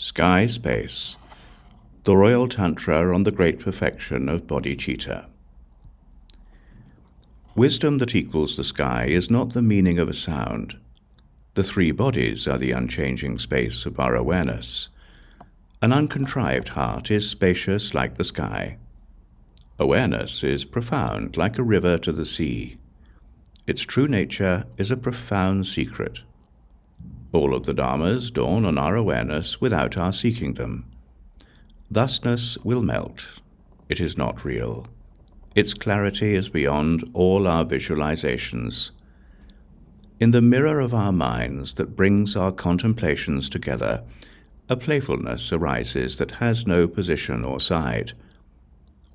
Sky Space, the Royal Tantra on the Great Perfection of Bodhicitta. Wisdom that equals the sky is not the meaning of a sound. The three bodies are the unchanging space of our awareness. An uncontrived heart is spacious like the sky. Awareness is profound like a river to the sea. Its true nature is a profound secret. All of the dharmas dawn on our awareness without our seeking them. Thusness will melt. It is not real. Its clarity is beyond all our visualizations. In the mirror of our minds that brings our contemplations together, a playfulness arises that has no position or side.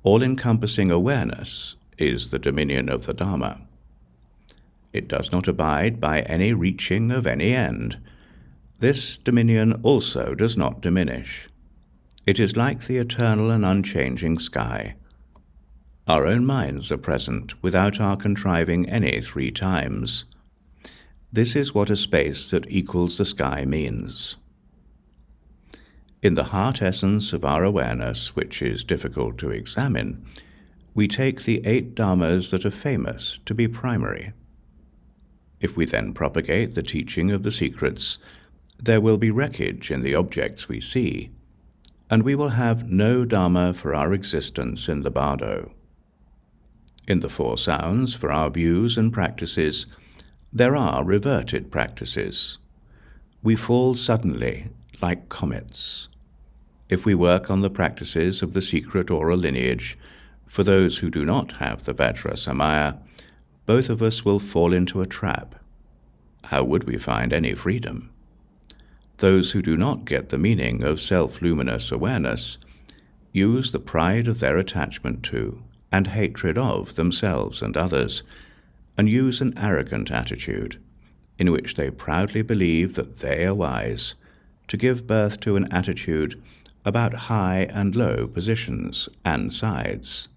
All-encompassing awareness is the dominion of the Dharma. It does not abide by any reaching of any end. This dominion also does not diminish. It is like the eternal and unchanging sky. Our own minds are present without our contriving any 3 times. This is what a space that equals the sky means. In the heart essence of our awareness, which is difficult to examine, we take the 8 dharmas that are famous to be primary. If we then propagate the teaching of the secrets, there will be wreckage in the objects we see, and we will have no dharma for our existence in the bardo. In the 4 sounds, for our views and practices, there are reverted practices. We fall suddenly, like comets. If we work on the practices of the secret oral lineage, for those who do not have the Vajrasamaya, both of us will fall into a trap. How would we find any freedom? Those who do not get the meaning of self-luminous awareness use the pride of their attachment to and hatred of themselves and others, and use an arrogant attitude, in which they proudly believe that they are wise, to give birth to an attitude about high and low positions and sides.